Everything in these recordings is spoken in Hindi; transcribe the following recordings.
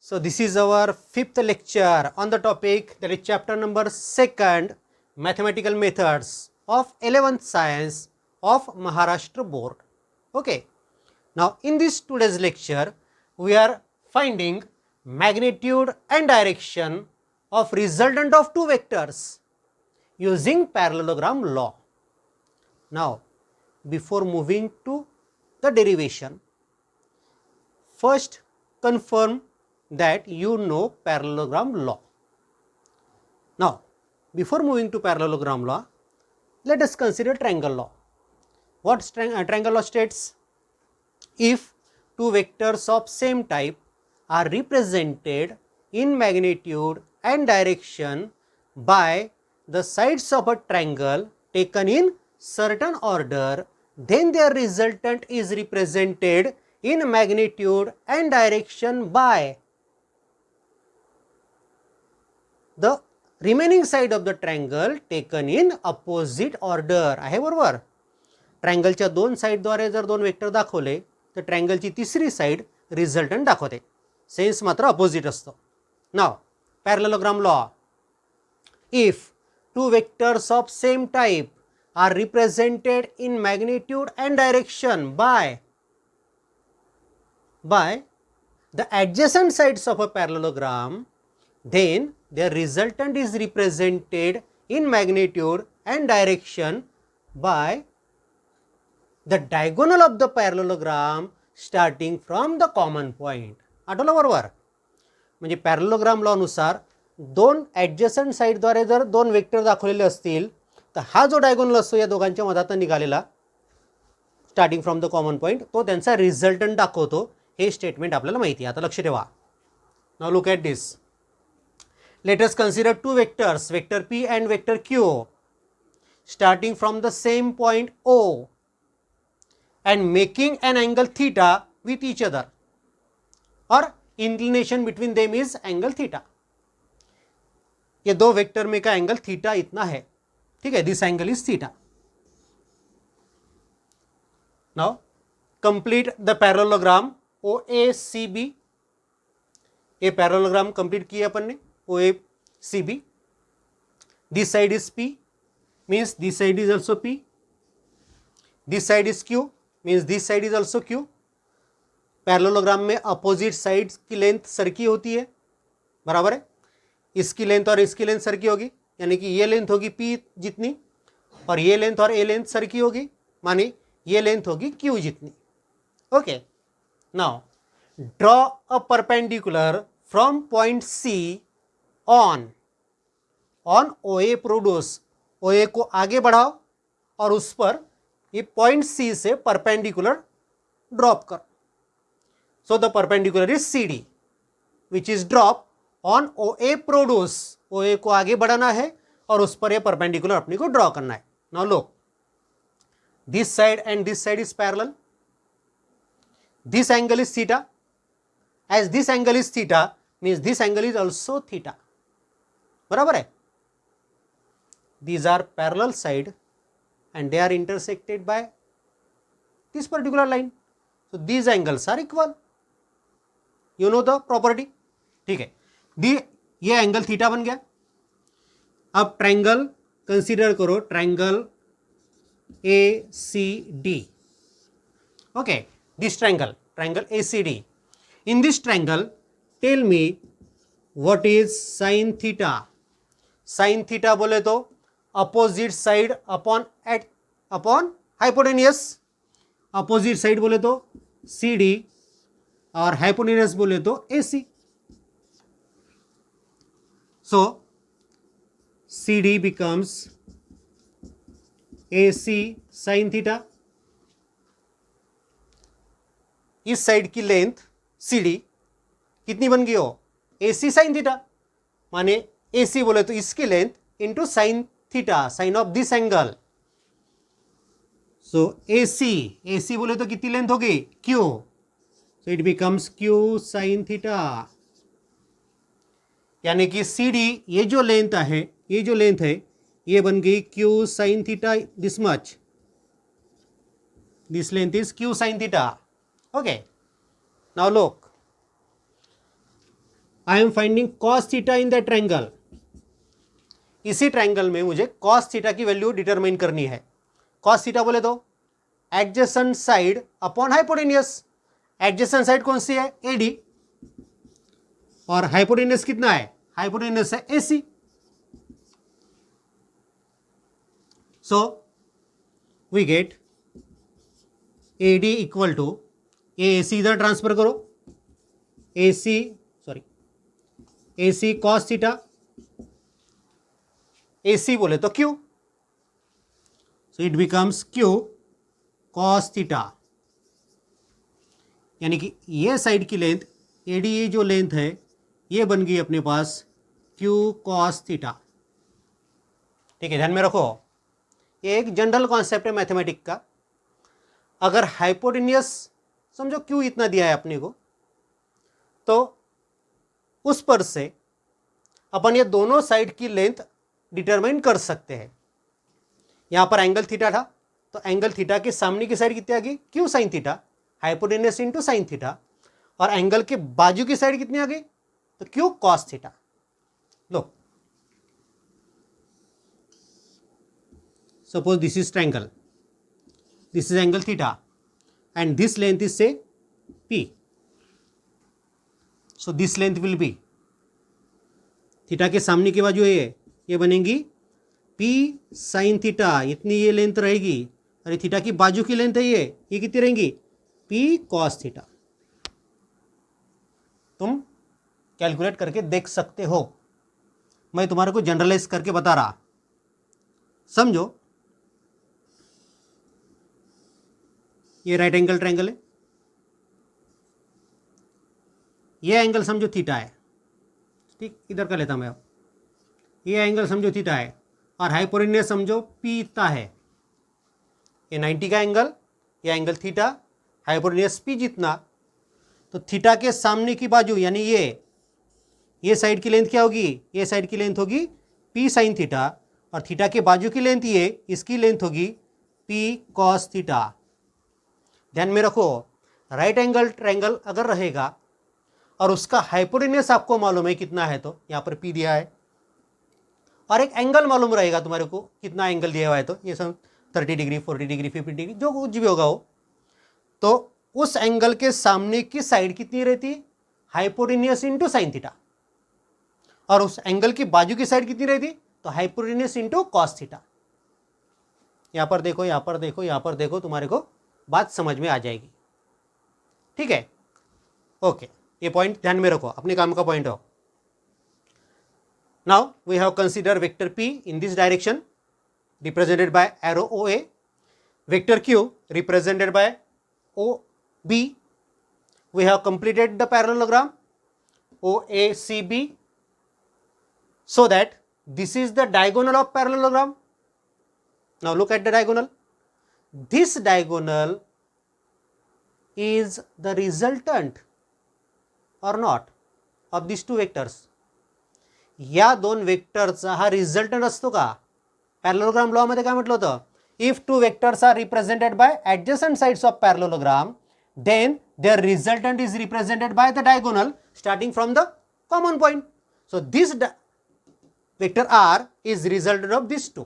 So this is our fifth lecture on the topic, that is chapter number 2, mathematical methods of 11th science of Maharashtra board. Okay. Now in this today's lecture we are finding magnitude and direction of resultant of two vectors using parallelogram law. Now before moving to the derivation, first confirm that you know parallelogram law. Now, before moving to parallelogram law, let us consider triangle law. What triangle law states? If two vectors of same type are represented in magnitude and direction by the sides of a triangle taken in certain order, then their resultant is represented in magnitude and direction by the remaining side of the triangle taken in opposite order. आहे बरोबर. ट्रायंगलच्या दोन साइडद्वारे जर दोन वेक्टर दाखवले तर ट्रायंगलची तिसरी साइड रिझल्टंट दाखवते. सेन्स मात्र अपोजिट असतो. नाव parallelogram law. If two vectors of same type are represented in magnitude and direction by the adjacent sides of a parallelogram, then their resultant is represented in magnitude and direction by the diagonal of the parallelogram starting from the common point. आठवलं बरोबर. म्हणजे पॅरलेलोग्राम लॉ नुसार दोन ॲडजसंट साइडद्वारे जर दोन वेक्टर दाखवलेले असतील तर हा जो डायगोनल असतो या दोघांच्या मधातून निघालेला starting from the common point तो त्यांचा रिझल्टंट दाखवतो. हे स्टेटमेंट आपल्याला माहिती आहे. आता लक्ष ठेवा. Now look at this. Let us consider two vectors, vector P and vector Q, starting from the same point O and making an angle theta with each other, or inclination between them is angle theta. ये दो वेक्टर में का एंगल थीटा इतना है. ठीक है, this angle is theta. Now complete the parallelogram OACB. ये पैरेललोग्राम कंप्लीट किया अपन ने OACB. This side is P, means this side is also P. This side is Q, means this side is also Q. Parallelogram में अपोजिट साइड्स की लेंथ सर की होती है, बराबर है. इसकी लेंथ और इसकी लेंथ सर की होगी, यानी कि ये लेंथ होगी P जितनी और ये लेंथ और ये लेंथ सर की होगी, माने ये लेंथ होगी Q जितनी. Okay. Now draw a perpendicular from point C on OA produce. OA को आगे बढ़ाओ और उस पर ये पॉइंट C से परपेंडिकुलर ड्रॉप करो. So the perpendicular is CD which is drop on OA produce. OA को आगे बढ़ाना है और उस पर ये परपेंडिकुलर अपने को ड्रॉ करना है. Now look, this side and this side is parallel. This angle is theta. As this angle is theta means this angle is also theta. बराबर है. These are parallel side and they are intersected by this particular line. So these angles are equal. You know the property. ठीक है. ये एंगल थीटा बन गया. अब ट्रायंगल कंसीडर करो, triangle ACD. Okay, this triangle ACD. In this triangle tell me what is sine theta. Sine theta बोले तो opposite side upon hypotenuse. Opposite side बोले तो CD और हाइपोटेनियस बोले तो AC. So CD becomes AC sine theta. इस साइड की लेंथ CD कितनी बन गई हो? AC sine theta. माने AC बोले तो इसकी length into sine theta, sine of this angle. So AC बोले तो कितनी लेंथ होगी? Q. So it becomes Q sine theta. यानी कि CD ये जो लेंथ है ये बन गई Q sine theta. This much, this length is Q sine theta. Okay. Now look, I am finding cos theta in the triangle. इसी ट्रायंगल में मुझे कॉस थीटा की वैल्यू डिटरमाइन करनी है। कॉस थीटा बोले तो adjacent side upon hypotenuse. Adjacent side कौन सी है? एडी, और हाइपोटेनियस कितना है? हाइपोटेनियस है AC. So we get AD equal to AC, इधर ट्रांसफर करो, एसी कॉस थीटा, एसी बोले तो Q, so it becomes Q cos theta. यानी कि ये साइड की लेंथ एडी, ये जो लेंथ है ये बन गई अपने पास क्यू कॉस थीटा। ठीक है, ध्यान में रखो, ये एक जनरल कॉन्सेप्ट है मैथमेटिक का। अगर हाइपोटेनियस समझो क्यू इतना दिया है अपने को, तो उस पर से अपन ये दोनों साइड की लेंथ डिटरमाइन कर सकते हैं। यहाँ पर एंगल थीटा था, तो एंगल थीटा के सामने की साइड कितनी आ गई? Q sine theta, hypotenuse into sine theta. और एंगल के बाजू की साइड कितनी आ गई? तो Q cos theta. Low, suppose this is triangle, this is angle theta and this length is say p, so this length will be, theta के सामने की बाजू है ये बनेगी p sin थीटा, इतनी ये लेंथ रहेगी, और थीटा की बाजू की लेंथ है ये कितनी रहेंगी? p cos theta. तुम कैलकुलेट करके देख सकते हो, मैं तुम्हारे को जनरलाइज करके बता रहा, समझो। ये राइट एंगल ट्रायंगल है, ये एंगल समझो थीटा है, ठीक, इधर का लेता मैं अब। ये एंगल समझो थीटा है और हाइपोटेन्यूस समझो पी इतना है। ये 90 का एंगल, ये एंगल थीटा, हाइपोटेन्यूस पी जितना, तो थीटा के सामने की बाजू यानी ये साइड की लेंथ क्या होगी? ये साइड की लेंथ होगी पी साइन थीटा, और थीटा के बाजू की लेंथ इसकी लेंथ होगी पी कॉस थीटा। ध्यान में रखो, राइट एंगल ट्रायंगल अगर रहेगा और उसका हाइपोटेन्यूस आपको मालूम है कितना है, तो यहाँ पर पी दिया है, और एक एंगल मालूम रहेगा तुम्हारे को कितना एंगल दिया हुआ है, तो ये सब 30 डिग्री 40 डिग्री 50 डिग्री जो कुछ भी होगा वो, तो उस एंगल के सामने की साइड कितनी रहती? हाइपोटेन्यूस इंटू साइन थीटा, और उस एंगल की बाजू की साइड कितनी रहती? तो हाइपोटेन्यूस इंटू कॉस थीटा। यहाँ पर देखो, यहाँ पर देखो, यहाँ पर देखो, तुम्हारे को बात समझ में आ जाएगी। ठीक है, ओके, ये पॉइंट ध्यान में रखो, अपने काम का पॉइंट हो। Now we have consider vector p in this direction represented by arrow OA, vector q represented by OB. We have completed the parallelogram OACB, so that this is the diagonal of parallelogram. Now look at the diagonal. This diagonal is the resultant or not of these two vectors. या दोन वेक्टरचा हा रिझल्टंट असतो का? पॅरलोग्राम लॉ मध्ये काय म्हटलं होतं? If two vectors are represented by adjacent sides of parallelogram, then their resultant is represented by the diagonal starting from the common point. So this vector r is resultant of these two,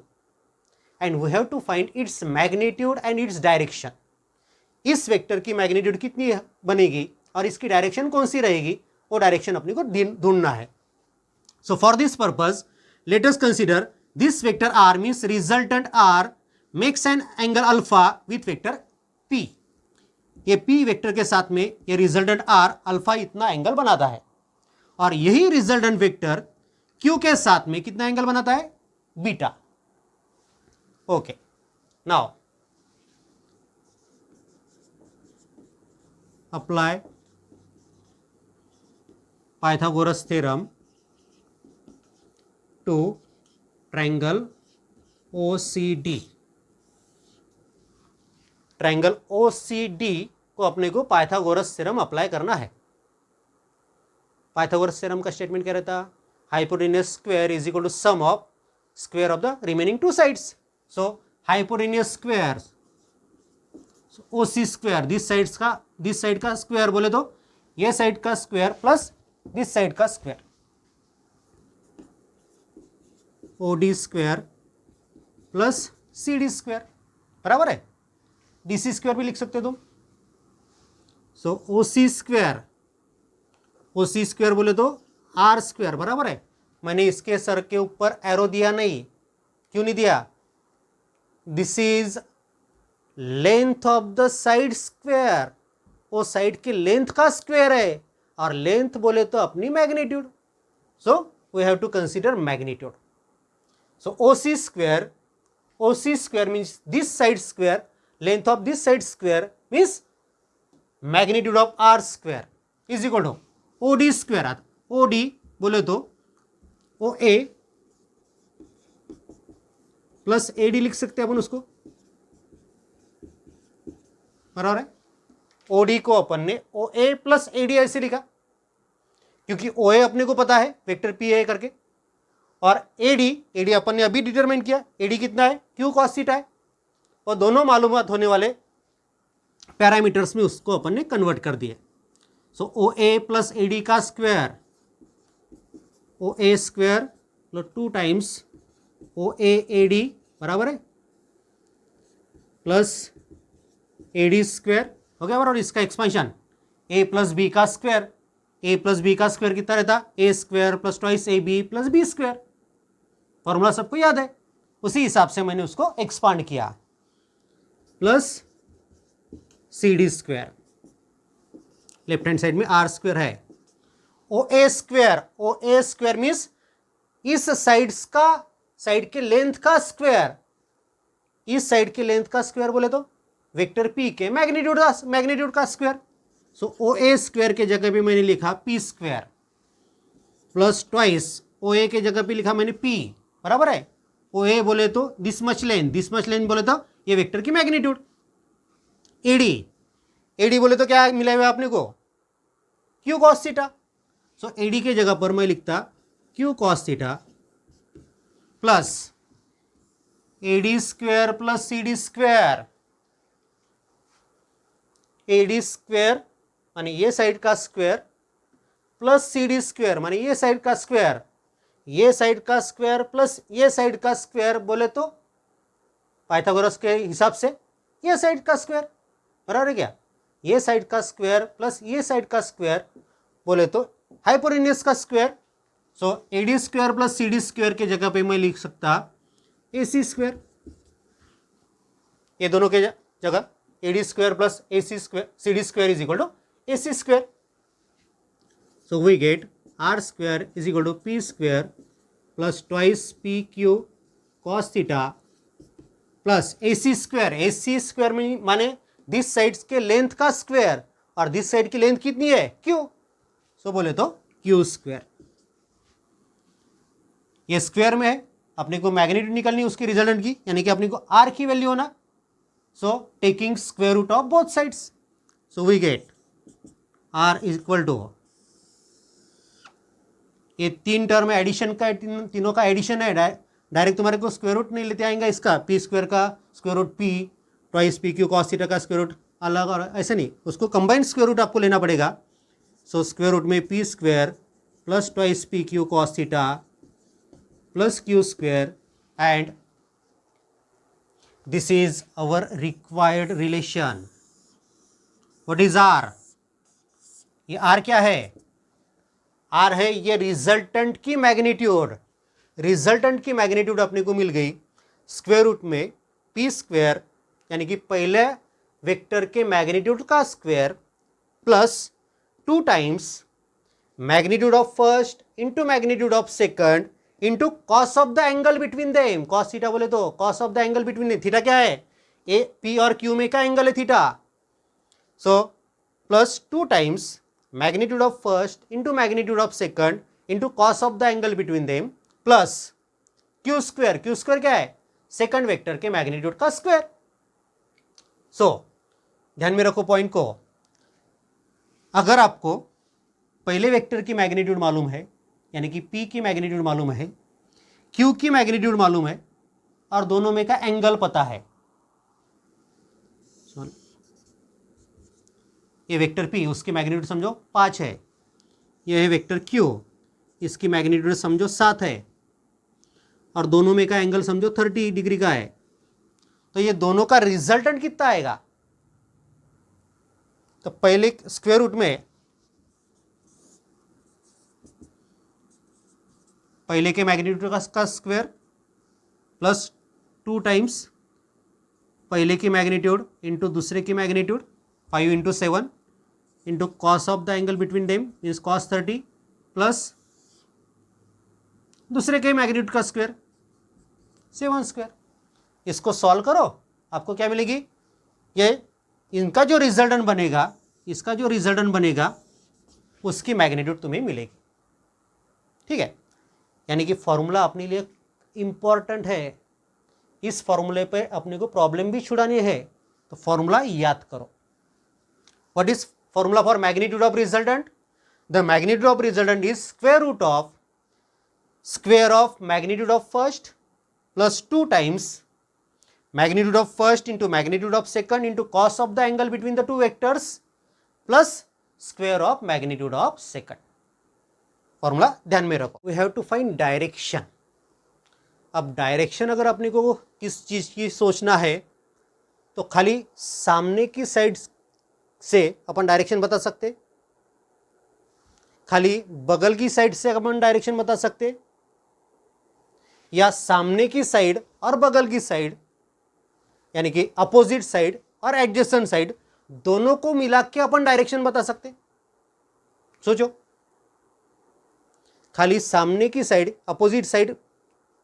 and we have to find its magnitude and its direction. इस वेक्टर की मैग्नीट्यूड कितनी बनेगी और इसकी डायरेक्शन कौन सी रहेगी, वो डायरेक्शन अपने को ढूंढना है. So for this purpose, let us consider this vector r means resultant r makes an angle alpha with vector p. ये p वेक्टर के साथ में ये रिजल्टेंट r अल्फा इतना एंगल बनाता है, और यही रिजल्टेंट वेक्टर q के साथ में कितना एंगल बनाता है? Beta. Okay, now apply Pythagoras theorem to triangle OCD. Triangle OCD को अपने को पाइथागोरस थ्योरम अप्लाई करना है. पाइथागोरस थ्योरम का स्टेटमेंट क्या रहता? Hypotenuse square is equal to sum of square of the remaining two sides. So hypotenuse square OC square, this side का स्क्वायर बोले तो ये साइड का स्क्वायर प्लस दिस साइड का square, OD square plus CD square बराबर है, DC स्क्वायर भी लिख सकते हो तुम। So OC square, OC square बोले तो R स्क्वायर बराबर है। मैंने इसके सर के ऊपर एरो दिया नहीं, क्यों नहीं दिया? This is length of the side square, वो साइड की लेंथ का स्क्वायर है, और लेंथ बोले तो अपनी magnitude, so we have to consider magnitude. So OC square means this side square, length of this side square means magnitude of R square is equal to OD square आता, OD बोले तो OA प्लस AD लिख सकते हैं अपन उसको, बराबर है। OD को अपन ने OA प्लस AD ऐसे लिखा, क्योंकि OA अपने को पता है वेक्टर P है करके, और AD अपन ने अभी डिटरमाइन किया, AD कितना है, Q cos थीटा है, और दोनों मालूमात होने वाले पैरामीटर्स में उसको अपन ने कन्वर्ट कर दिया। सो OA प्लस AD का square, OA square plus 2 times OA AD बराबर है प्लस AD स्क्वायर हो गया बराबर। इसका एक्सपेंशन A प्लस बी का स्क्वायर, A प्लस बी का स्क्वायर कितना रहता, A square plus twice AB plus B square, formula सबको याद है, उसी हिसाब से मैंने उसको एक्सपांड किया, plus CD square, left hand side में R स्क्वायर है, OA स्क्वायर मीन्स इस साइड के लेंथ का स्क्वायर, इस साइड के लेंथ का स्क्वायर बोले तो वेक्टर P के मैग्नीट्यूड का स्क्वायर। सो OA स्क्वायर के जगह पे मैंने लिखा P square plus twice OA के जगह पे लिखा मैंने P बराबर है। OA बोले तो दिस मच लेंथ बोले तो ये वेक्टर की मैग्नीट्यूड। AD बोले तो क्या मिला हुआ आपने को, Q cos theta. So AD के जगह पर मैं लिखता Q cos theta plus AD square plus CD square, AD square माने ये साइड का स्क्वायर प्लस CD स्क्वायर माने ये साइड का स्क्वायर, ये साइड का स्क्वायर प्लस ये साइड का स्क्वायर बोले तो पाइथागोरस के हिसाब से ये साइड का स्क्वायर बराबर है क्या, ये साइड का स्क्वायर प्लस ये साइड का स्क्वायर बोले तो हाइपोटेन्यूज का square. So AD square plus CD square के जगह पे मैं लिख सकता AC स्क्वायर, ये दोनों के जगह AD square plus AC square CD square is equal to AC square. So we get R square is equal to P square plus twice PQ cos theta plus AC square में माने दिस साइड के लेंथ का स्क्वायर, और दिस साइड की लेंथ कितनी है Q, सो बोले तो Q स्क्वायर। ये स्क्वायर में है, अपने को मैग्नीट्यूड निकालनी है उसकी रिजल्टेंट की, यानी कि अपने को R की वैल्यू होना, so taking square root of both sides, so we get R is equal to, ये तीन टर्म एडिशन का, तीनों का एडिशन है, डायरेक्ट तुम्हारे को स्क्वायर रूट नहीं लेते आएंगे इसका, P स्क्वायर का square root P twice PQ cos theta का स्क्वायर रूट अलग, और ऐसे नहीं, उसको कंबाइंड स्क्वायर रूट आपको लेना पड़ेगा। सो स्क्वायर रूट में P square plus twice PQ cos theta plus Q square, and this is our required relation. What is R? ये R क्या है? R है ये रिजल्टेंट की मैग्नीट्यूड, रिजल्टेंट की मैग्नीट्यूड अपने को मिल गई स्क्वायर रूट में P स्क्वायर, यानी कि पहले वेक्टर के मैग्नीट्यूड का square plus 2 times magnitude of first into magnitude of second into cos of the angle between them, cos theta बोले तो cos of the angle between them, theta क्या है, ए P और Q में का एंगल है theta. So plus 2 times magnitude of first into magnitude of second into cos of the angle between them plus Q square क्या है, सेकंड वेक्टर के मैग्नीट्यूड का स्क्वायर। सो ध्यान में रखो पॉइंट को, अगर आपको पहले वेक्टर की मैग्नीट्यूड मालूम है, यानी कि P की मैग्नीट्यूड मालूम है, Q की मैग्नीट्यूड मालूम है, और दोनों में का एंगल पता है, ये वेक्टर P उसकी मैग्नीट्यूड समझो 5 है, ये है वेक्टर Q, इसकी मैग्नीट्यूड समझो 7 है और दोनों में का एंगल समझो 30 डिग्री का है, तो ये दोनों का रिजल्टेंट कितना आएगा? तो पहले स्क्वायर रूट में पहले के मैग्नीट्यूड का स्क्वायर प्लस 2 टाइम्स पहले की मैग्नीट्यूड इंटू दूसरे की magnitude 5 into 7 into cos of the angle between them means cos 30 plus दूसरे के मैग्नीट्यूड का स्क्वायर 7 स्क्वायर। इसको सॉल्व करो, आपको क्या मिलेगी? ये इनका जो रिजल्टेंट बनेगा, इसका जो रिजल्टेंट बनेगा उसकी मैग्नीट्यूड तुम्हें मिलेगी। ठीक है, यानी कि फॉर्मूला अपने लिए इंपॉर्टेंट है। इस फॉर्मूले पे अपने को प्रॉब्लम भी छुड़ानी है, तो फॉर्मूला याद करो। What is formula for magnitude of resultant? The magnitude of resultant is square root of square of magnitude of first plus 2 times magnitude of first into magnitude of second into cos of the angle between the two vectors plus square of magnitude of second। Formula ध्यान में रखो। we have to find direction। अब डायरेक्शन अगर अपने को किस चीज की सोचना है तो खाली सामने की साइड से अपन डायरेक्शन बता सकते, खाली बगल की साइड से अपन डायरेक्शन बता सकते, या सामने की साइड और बगल की साइड यानी कि अपोजिट साइड और एडजेसेंट साइड दोनों को मिला के अपन डायरेक्शन बता सकते। सोचो, खाली सामने की साइड अपोजिट साइड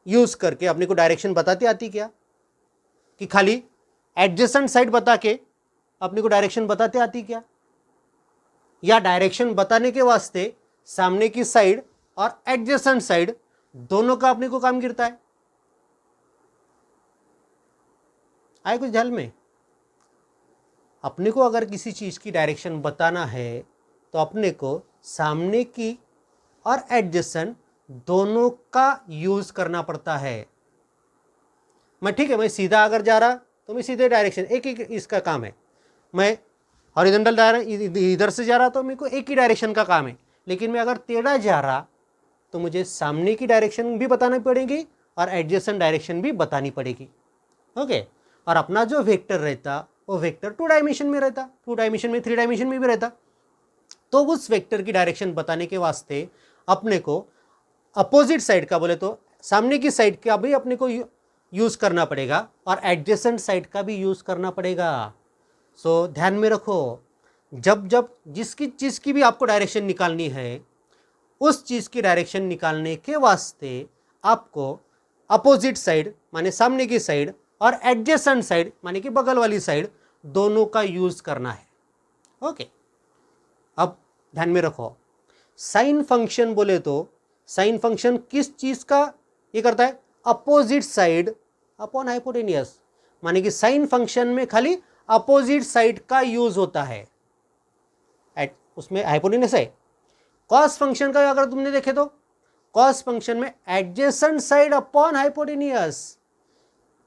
यूज करके अपने को डायरेक्शन बताते आती क्या? कि खाली एडजेसेंट साइड बता के अपने को डायरेक्शन बताते आती क्या? या डायरेक्शन बताने के वास्ते सामने की साइड और एडजेसेंट साइड दोनों का अपने को काम गिरता है? आए कुछ ध्यान में? अपने को अगर किसी चीज की डायरेक्शन बताना है तो अपने को सामने की और एडजेसेंट दोनों का यूज करना पड़ता है। मैं ठीक है, मैं सीधा अगर जा रहा तो मैं सीधे डायरेक्शन एक ही इसका काम है, मैं हॉरिजॉन्टल इधर से जा रहा तो मेरे को एक ही डायरेक्शन का काम है। लेकिन मैं अगर टेढ़ा जा रहा तो मुझे सामने की डायरेक्शन भी बतानी पड़ेगी और एडजेसेंट डायरेक्शन भी बतानी पड़ेगी। ओके, और अपना जो वेक्टर रहता वो वेक्टर 2 डायमेंशन में रहता, 2 डायमेंशन में 3 डायमेंशन में भी रहता। तो उस वेक्टर की डायरेक्शन बताने के वास्ते अपने को अपोजिट साइड का बोले तो सामने की साइड का भी अपने को यूज करना पड़ेगा और एडजेसेंट साइड का भी यूज करना पड़ेगा। सो ध्यान में रखो, जब जब जिसकी चीज की भी आपको डायरेक्शन निकालनी है उस चीज की डायरेक्शन निकालने के वास्ते आपको अपोजिट साइड माने सामने की साइड और एडजेसेंट साइड माने कि बगल वाली साइड दोनों का यूज करना है। ओके, अब ध्यान में रखो, साइन फंक्शन बोले तो साइन फंक्शन किस चीज का ये करता है? अपोजिट साइड अपॉन हाइपोटेनियस, माने कि साइन फंक्शन में खाली अपोजिट साइड का यूज होता है, उसमें हाइपोटेनियस है। कॉस फंक्शन का अगर तुमने देखे तो कॉस फंक्शन में एडजेसेंट साइड अपॉन हाइपोटेनियस,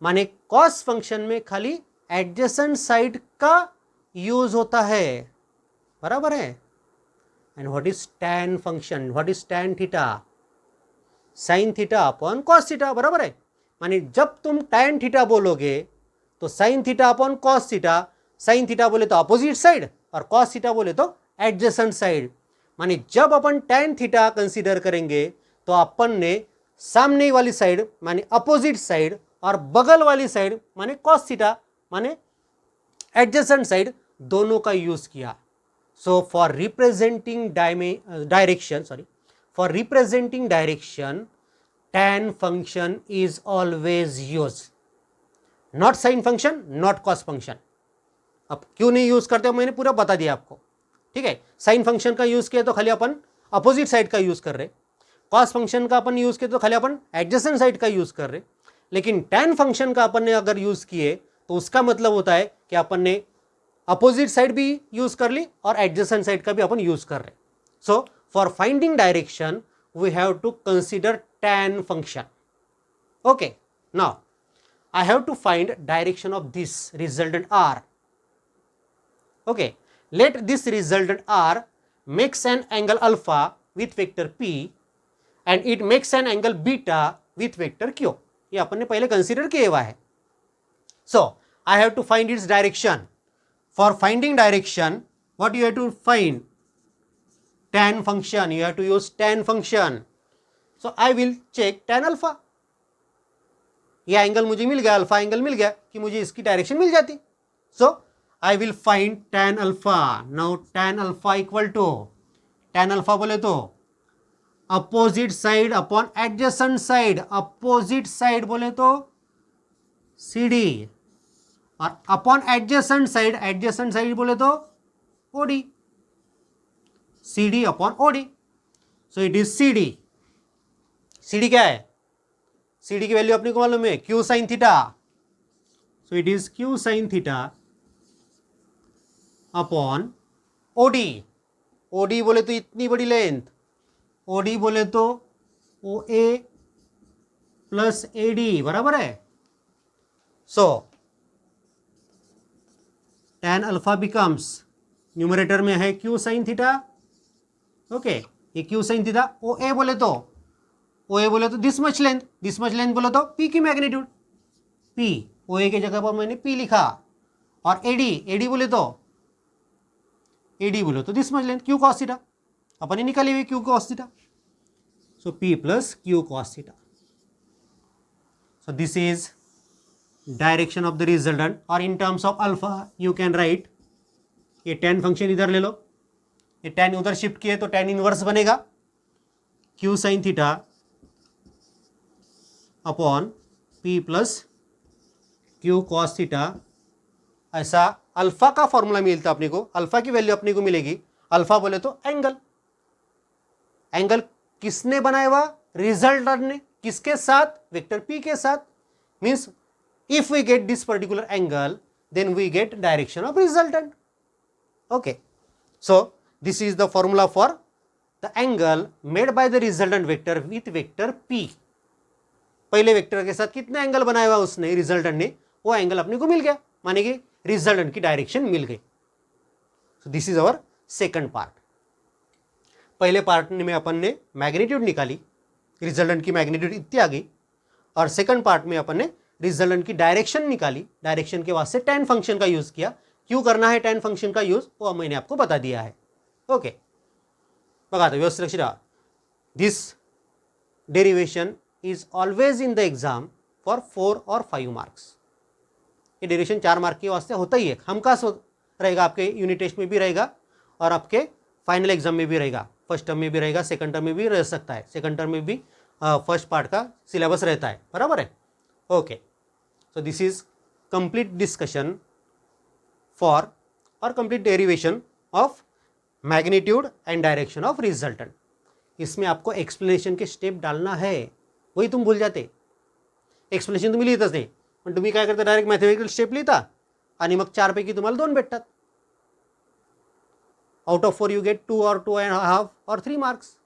माने कॉस फंक्शन में खाली एडजेसेंट साइड का यूज होता है, बराबर है। And what is tan function? What is tan theta? Sine theta upon cos theta, बराबर है। माने जब तुम टैन थीटा बोलोगे तो sign theta upon cos theta, sine theta बोले तो अपोजिट साइड और कॉस थीटा बोले तो एडजेसेंट साइड। माने जब अपन टैन थीटा कंसीडर करेंगे तो अपन ने सामने वाली साइड माने अपोजिट साइड और बगल वाली साइड माने कॉस थीटा माने एडजेसेंट साइड दोनों का यूज किया। So for representing direction tan function is always used, not sin function, not cos function। अब क्यों नहीं यूज करते हो मैंने पूरा बता दिया आपको, ठीक है। साइन फंक्शन का यूज किया तो खाली अपन अपोजिट साइड का यूज कर रहे, कॉस फंक्शन का अपन यूज किया तो खाली अपन एडजेसेंट साइड का यूज कर रहे, लेकिन tan फंक्शन का अपन ने अगर यूज किए तो उसका मतलब होता है कि अपन ने अपोजिट साइड भी यूज कर ली और एडजेसेंट साइड का भी अपन यूज कर रहे। So for finding direction we have to consider tan function। Okay, now I have to find direction of this resultant R। Okay, let this resultant R makes an angle alpha with vector P and it makes an angle beta with vector Q. ये अपन ने पहले कंसिडर किया हुआ है. So I have to find its direction. For finding direction, what you have to find? Tan function. You have to use tan function. So I will check tan alpha. ये एंगल मुझे मिल गया, अल्फा एंगल मिल गया कि मुझे इसकी डायरेक्शन मिल जाती. So I will find tan alpha. Now tan alpha equal to, tan alpha बोले तो opposite side upon adjacent side. Opposite side बोले तो CD और अपॉन एडजेसेंट साइड बोले तो OD. CD upon OD. So it is CD क्या है? CD की वैल्यू अपने को मालूम है, Q sign theta. So it is Q sign theta upon OD. OD बोले तो इतनी बड़ी लेंथ, OD बोले तो OA प्लस AD बराबर है. सो tan अल्फा बिकम्स, न्यूमरेटर में है Q साइन थीटा. ओके, ये Q साइन थीटा. OA बोले तो दिस मच लेंथ बोले तो P की मैग्नीट्यूड. P, OA के जगह पर मैंने P लिखा. और AD बोले तो this much length Q cos theta. अपन ने निकाली हुई Q cos theta. So P plus Q cos theta. So this is direction of the resultant. और in terms of alpha you can write, ये tan फंक्शन इधर ले लो, ये tan उधर शिफ्ट किए तो tan इनवर्स बनेगा Q sign theta upon P plus Q cos theta. ऐसा अल्फा का फॉर्मूला मिलता अपने को, अल्फा की वैल्यू अपने को मिलेगी. अल्फा बोले तो एंगल किसने बनाया हुआ? रिजल्टेंट ने. किसके साथ? वेक्टर P के साथ. Means if we get this particular angle then we get direction of resultant. Okay, so this is the formula for the angle made by the resultant vector with vector P. पहले वेक्टर के साथ कितना एंगल बनाया हुआ उसने, रिजल्टेंट ने, वो एंगल अपने को मिल गया, माने कि रिजल्टेंट की डायरेक्शन मिल गई. सो this is our second part. पहले पार्ट में अपन ने मैग्नीट्यूड निकाली, रिजल्टेंट की मैग्नीट्यूड इतनी आ गई. और सेकंड पार्ट में अपन ने रिजल्टेंट की डायरेक्शन निकाली. डायरेक्शन के वास्ते tan फंक्शन का यूज किया. क्यों करना है tan फंक्शन का यूज, वो मैंने आपको बता दिया है. ओके, बघा आता व्यवस्थित लक्ष राहा. This derivation is always in the exam for 4 और 5 मार्क्स. ये डेरिवेशन 4 मार्क के वास्ते होता ही है, हमखास रहेगा, आपके यूनिट टेस्ट में भी रहेगा और आपके फाइनल एग्जाम में भी रहेगा. फर्स्ट टर्म में भी रहेगा, सेकंड टर्म में भी रह सकता है. सेकंड टर्म में भी फर्स्ट पार्ट का सिलेबस रहता है, बराबर है. Okay, so this is complete discussion for और complete derivation of magnitude and direction of resultant. इसमें आपको एक्सप्लेनेशन के स्टेप डालना है, वही तुम भूल जाते. एक्सप्लेनेशन तुम्ही लिहितच नाही, पण तुम्ही काय करता, डायरेक्ट मॅथमॅटिकल स्टेप लिहिता आणि मग 4 पैकी तुम्हाला 2 भेटतात. Out of 4 you get 2 or 2.5 or 3 marks.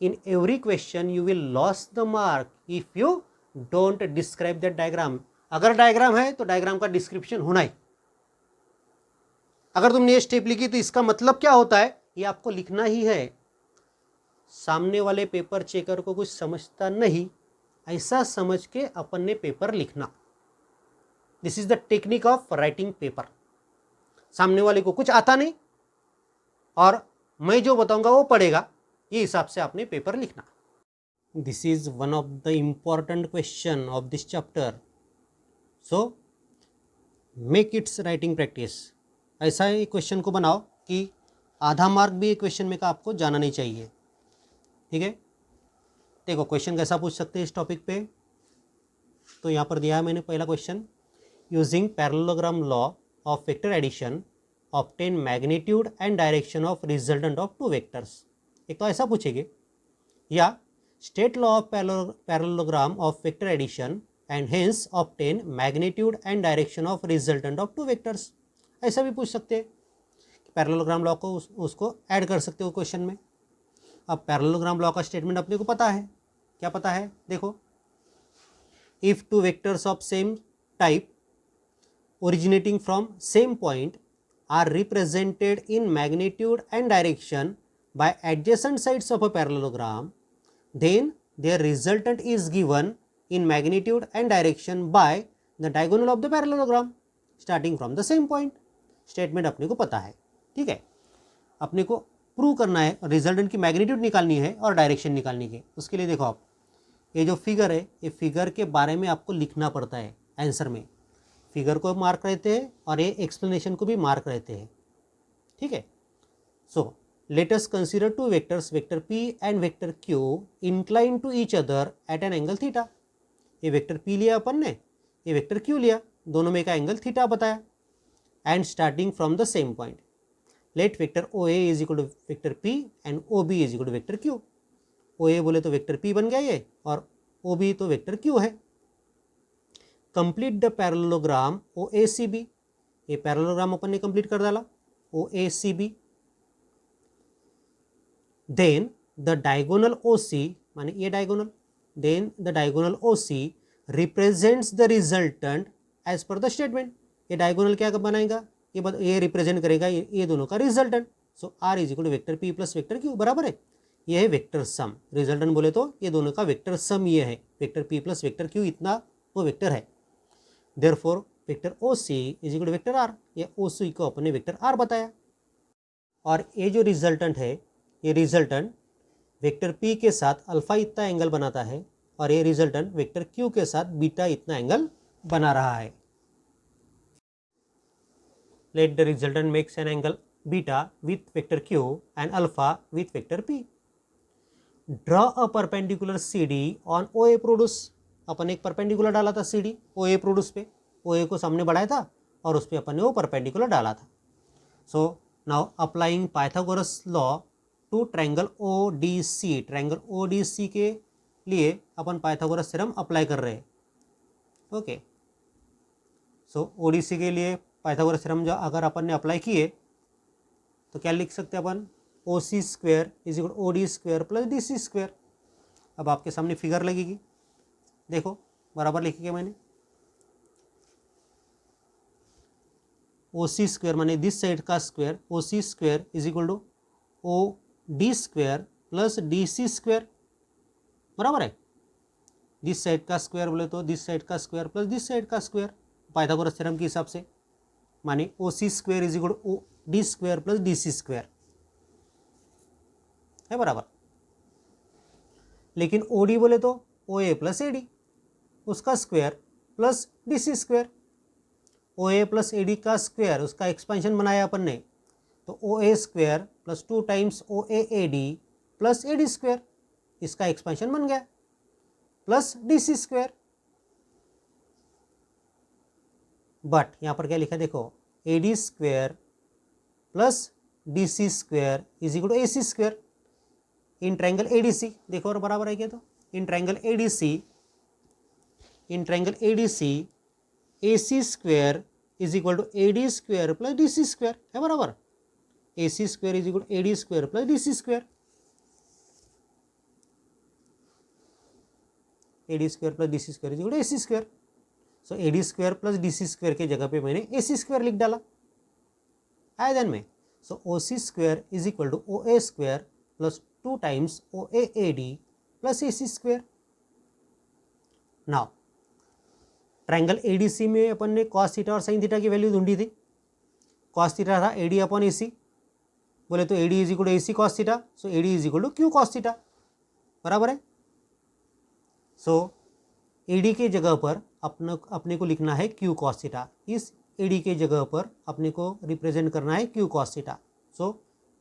In every question you will loss the mark if you don't describe that diagram. अगर डायग्राम है तो डायग्राम का डिस्क्रिप्शन होना ही. अगर तुमने ये स्टेप लिखी तो इसका मतलब क्या होता है, ये आपको लिखना ही है. सामने वाले पेपर चेकर को कुछ समझता नहीं, ऐसा समझ के अपन ने पेपर लिखना. This is the technique of writing paper. सामने वाले को कुछ आता नहीं और मैं जो बताऊंगा वो पढ़ेगा, ये हिसाब से आपने पेपर लिखना. This is one of the important question of this chapter. So make it's writing practice. ऐसा ही क्वेश्चन को बनाओ कि आधा मार्क भी क्वेश्चन में का आपको जाना नहीं चाहिए. ठीक है, देखो क्वेश्चन कैसा पूछ सकते हैं इस टॉपिक पे. तो यहाँ पर दिया है मैंने पहला question, using parallelogram law of vector addition obtain magnitude and direction of resultant of 2 vectors. एक तो ऐसा पूछेंगे, या state law of parallelogram of vector addition and hence obtain magnitude and direction of resultant of 2 vectors. ऐसा भी पूछ सकते हैं. पैरेललोग्राम लॉ को उसको ऐड कर सकते हो क्वेश्चन में. अब पैरेललोग्राम लॉ का स्टेटमेंट अपने को पता है. क्या पता है, देखो, if 2 vectors of same type originating from same point are represented in magnitude and direction by adjacent sides of a parallelogram, then their resultant is given in magnitude and direction by the diagonal of the parallelogram starting from the same point. Statement अपने को पता है, ठीक है। अपने को प्रूव करना है, रिजल्टेंट की मैग्नीट्यूड निकालनी है और डायरेक्शन निकालनी है। उसके लिए देखो आप, ये जो फिगर है, ये फिगर के बारे में आपको लिखना पड़ता है आंसर में। फिगर को मार्क रहते हैं और ये एक्सप्लेनेशन को भी मार्क रहते हैं, ठीक है। सो let us consider two vectors, vector p and vector q, inclined to each other at an angle theta. ये वेक्टर p लिया अपन ने, ये वेक्टर q लिया, दोनों में का एंगल थीटा बताया, and starting from the same point. Let vector OA is equal to vector p and OB is equal to vector q। OA बोले तो वेक्टर p बन गया ये, और OB तो वेक्टर q है। Complete the parallelogram OACB। ये पैरेललोग्राम अपन ने कंप्लीट कर डाला OACB। then the diagonal OC, माने ये diagonal, then the diagonal OC represents the resultant as per the statement। ये डायगोनल क्या बनाएगा, ये रिप्रेजेंट करेगा ये दोनों का resultant. So R is equal to vector P plus vector Q, बराबर है। ये है वेक्टर सम, रिजल्टेंट बोले तो ये दोनों का वेक्टर सम ये है, vector P plus vector Q, इतना वो वेक्टर है। Therefore vector OC is equal to vector R, ये OC को अपने वेक्टर R बताया। और ये जो रिजल्टेंट है, ये रिजल्टेंट वेक्टर P के साथ अल्फा इतना एंगल बनाता है, और ये रिजल्टेंट वेक्टर Q के साथ बीटा इतना एंगल बना रहा है। Let the resultant makes an angle beta with vector Q and alpha with vector P। Draw a perpendicular CD on OA produced. अपन एक परपेंडिकुलर डाला था CD OA प्रोडूस पे, OA को सामने बढ़ाया था और उस पर अपन ने वो परपेंडिकुलर डाला था। So now applying Pythagoras law to triangle ODC। Triangle ODC के लिए अपन पाइथागोरस थ्योरम अप्लाई कर रहे हैं, ओके। सो ODC के लिए पाइथागोरस थ्योरम जो अगर अपन ने अप्लाई किए तो क्या लिख सकते हैं अपन, OC square is equal OD square plus DC square. अब आपके सामने फिगर लगेगी, देखो बराबर लिखी है मैंने। OC स्क्वायर माने दिस साइड का square, OC square is equal to OD square plus DC square, बराबर है। दिस साइड का स्क्वायर बोले तो दिस साइड का स्क्वायर प्लस दिस साइड का स्क्वायर, पाइथागोरस थ्योरम के हिसाब से, माने OC square is equal to OD square plus DC square है, बराबर। लेकिन OD बोले तो OA प्लस AD, उसका square plus DC square. OA plus AD का स्क्वायर, उसका एक्सपेंशन बनाया अपन ने, तो OA square plus 2 times OAAD plus AD square, इसका एक्सपेंशन बन गया, प्लस DC स्क्वायर। बट यहाँ पर क्या लिखा देखो, AD square plus DC square is equal to AC square in triangle ADC। देखो और बराबर है क्या, तो in triangle ADC AC square is equal to AD square plus DC square है, बराबर। AC square is equal to AD square plus DC square, AD square plus DC square is equal to AC square. So AD square plus DC square के जगह पे मैंने AC स्क्वायर लिख डाला, आया ध्यान में। So OC square is equal to OA square plus 2 times OAAD plus AC square. Now triangle ADC में अपन ने cos थीटा और sin थीटा की वैल्यू ढूंढी थी। cos थीटा था AD अपॉन AC, बोले तो AD is equal to AC cos theta, so AD is equal to Q cos theta, बराबर है। सो AD के जगह पर अपने को लिखना है Q cos थीटा, इस AD के जगह पर अपने को रिप्रेजेंट करना है Q cos theta. So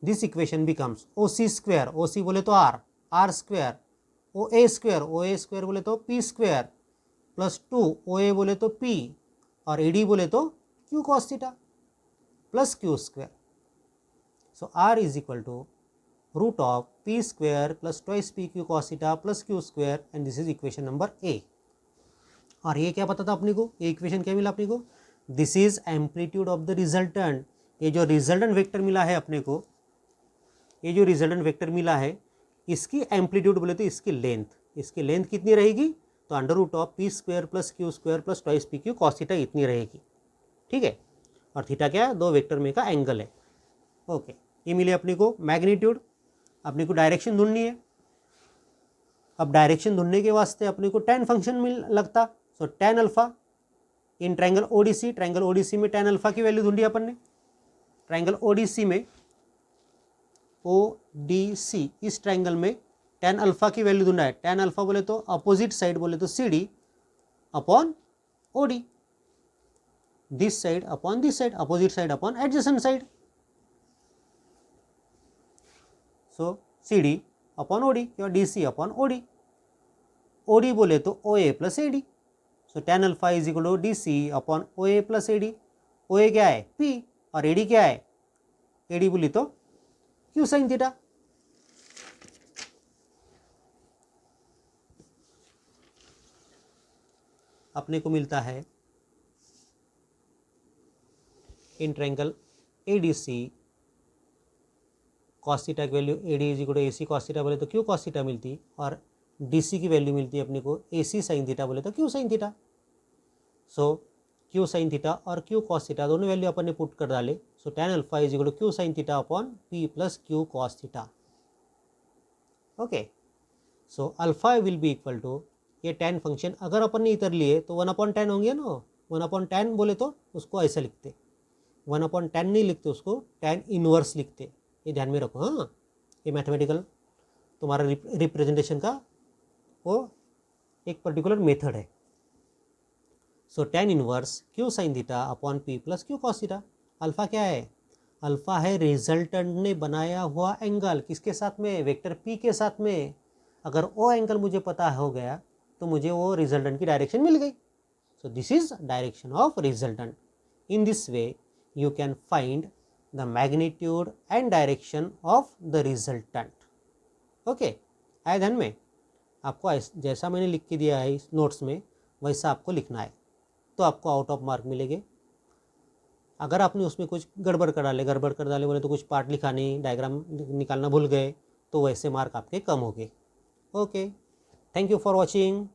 this equation becomes OC square, OC बोले तो R स्क्वायर, OA स्क्वायर बोले तो P स्क्वायर प्लस 2 OA बोले तो P और AD बोले तो Q cos theta plus Q square. So R is equal to root of P square plus twice PQ cos theta plus Q square, and this is equation number A। और ये क्या पता था अपने को, ये इक्वेशन क्या मिला अपने को, this is amplitude of the resultant. ये जो रिजल्टेंट वेक्टर मिला है अपने को, ये जो रिजल्टेंट वेक्टर मिला है, इसकी एम्पलीट्यूड बोले तो इसकी लेंथ कितनी रहेगी, तो under root of P square plus Q square plus twice PQ cos theta इतनी रहेगी, ठीक है। और थीटा क्या है, दो वेक्टर में का एंगल है, ओके। ये मिले अपने को मैग्नीट्यूड। अपने को डायरेक्शन ढूंढनी है। अब डायरेक्शन ढूंढने के वास्ते अपने को tan फंक्शन मिल लगता, so tan alpha in triangle ODC. Triangle ODC में tan अल्फा की वैल्यू ढूंढी अपन ने। ट्रायंगल ओडीसी में ओडीसी इस ट्रायंगल में tan अल्फा की वैल्यू ढूंढा है। tan अल्फा बोले तो अपोजिट साइड बोले तो C D upon O D, this side upon this side, opposite side upon adjacent side, so C D upon O D या D C upon O D. O D बोले तो O A plus A D, so tan alpha is equal to D C upon O A plus A D. O A क्या है पी और ए डी क्या है, ए डी बोली तो क्यू साइन थीटा। अपने को मिलता है in triangle A D C cos theta की value A D is equal to A C cos theta बोले तो क्यू कॉस थीटा मिलती, और डी सी की वैल्यू मिलती है अपने को ए सी साइन थीटा बोले तो Q sine theta. So Q sine theta और क्यू कॉस थीटा दोनों वैल्यू अपन ने पुट कर डाले, so tan alpha is equal to Q sine theta upon P plus Q cos theta. Okay, so alpha will be equal to ये tan फंक्शन अगर अपन ने इधर लिए तो 1/10 होंगे ना। 1/10 बोले तो उसको ऐसा लिखते, 1/10 नहीं लिखते, उसको tan इनवर्स लिखते। ये ध्यान में रखो। हाँ, ये मैथमेटिकल तुम्हारा रिप्रेजेंटेशन का वो एक पर्टिकुलर मेथड है। सो tan inverse Q sine theta upon P plus Q cos theta. Alpha क्या है, अल्फा है रिजल्टेंट ने बनाया हुआ एंगल, किसके साथ में, वेक्टर पी के साथ में। अगर वो एंगल मुझे पता हो गया तो मुझे वो रिजल्टेंट की डायरेक्शन मिल गई। सो this is direction of resultant. In this way you can find the magnitude and direction of the resultant. Okay, आए ध्यान में। आपको जैसा मैंने लिख के दिया है इस नोट्स में वैसा आपको लिखना है, तो आपको आउट ऑफ मार्क मिलेंगे। अगर आपने उसमें कुछ गड़बड़ कर डाले बोले तो कुछ पार्ट लिखा नहीं, डायग्राम निकालना भूल गए, तो वैसे मार्क आपके कम हो गए। Okay, thank you for watching.